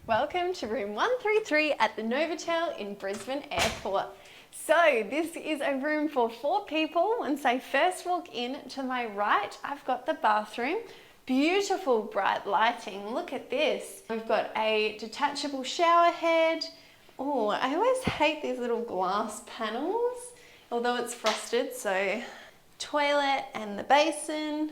Welcome to room 133 at the NOVOTEL in Brisbane Airport. So this is a room for 4 people. Once I first walk in, to my right, I've got the bathroom. Beautiful bright lighting. Look at this. We've got a detachable shower head. Oh, I always hate these little glass panels, although it's frosted. So toilet and the basin.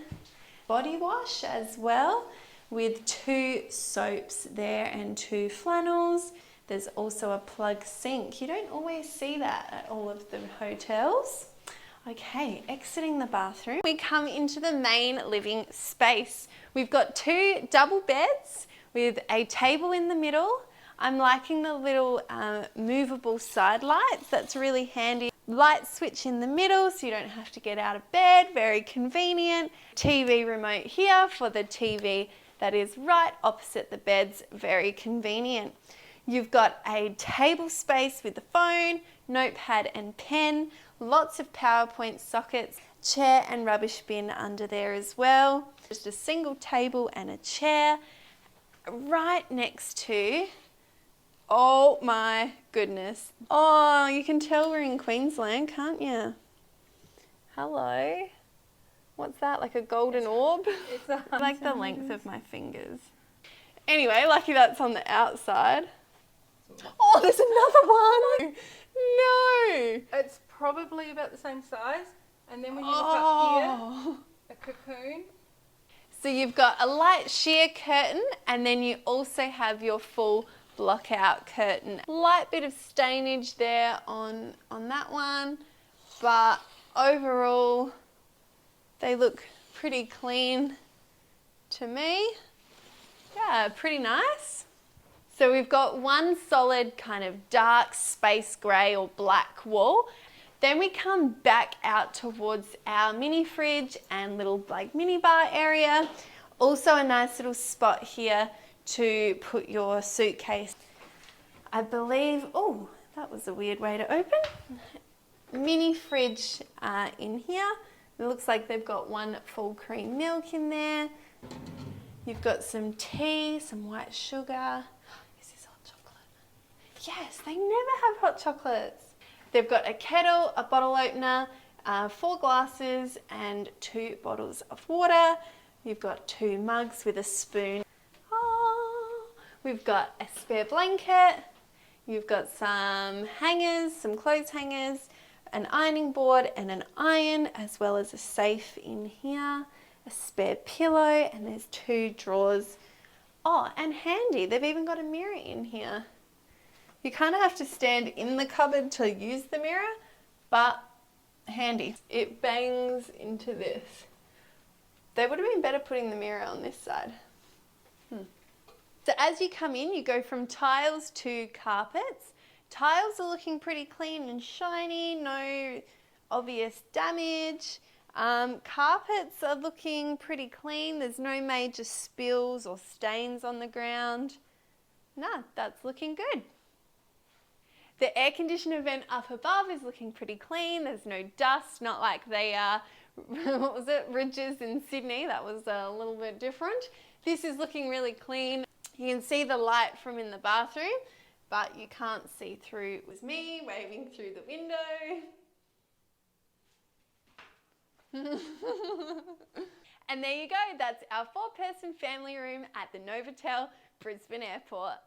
Body wash as well, with 2 soaps there and 2 flannels. There's also a plug sink. You don't always see that at all of the hotels. Okay, exiting the bathroom, we come into the main living space. We've got 2 double beds with a table in the middle. I'm liking the little movable side lights. That's really handy. Light switch in the middle so you don't have to get out of bed. Very convenient. TV remote here for the TV that is right opposite the beds. Very convenient. You've got a table space with the phone, notepad and pen, lots of PowerPoint sockets, chair and rubbish bin under there as well. Just a single table and a chair right next to, oh my goodness. Oh, you can tell we're in Queensland, can't you? Hello. What's that, like a golden orb? It's like the length of my fingers. Anyway, lucky that's on the outside. Oh, there's another one. No. It's probably about the same size. And then when you look up here, a cocoon. So you've got a light sheer curtain, and then you also have your full block out curtain. Light bit of stainage there on that one, but overall they look pretty clean to me. Yeah, pretty nice. So we've got one solid kind of dark space grey or black wall. Then we come back out towards our mini fridge and little like mini bar area. Also a nice little spot here to put your suitcase. I believe, oh, that was a weird way to open. Mini fridge in here. It looks like they've got one full cream milk in there. You've got some tea, some white sugar. Is this hot chocolate? Yes, they never have hot chocolates. They've got a kettle, a bottle opener, 4 glasses and 2 bottles of water. You've got 2 mugs with a spoon. Oh, we've got a spare blanket. You've got some hangers, some clothes hangers, an ironing board and an iron, as well as a safe in here, a spare pillow, and there's 2 drawers. Oh, and handy, they've even got a mirror in here. You kind of have to stand in the cupboard to use the mirror, but handy. It bangs into this. They would have been better putting the mirror on this side. So as you come in, you go from tiles to carpets. Tiles are looking pretty clean and shiny, no obvious damage. Carpets are looking pretty clean. There's no major spills or stains on the ground. No, that's looking good. The air conditioner vent up above is looking pretty clean. There's no dust, not like they are, what was it, ridges in Sydney. That was a little bit different. This is looking really clean. You can see the light from in the bathroom, but you can't see through. It was me waving through the window. And there you go. That's our 4-person family room at the NOVOTEL Brisbane Airport.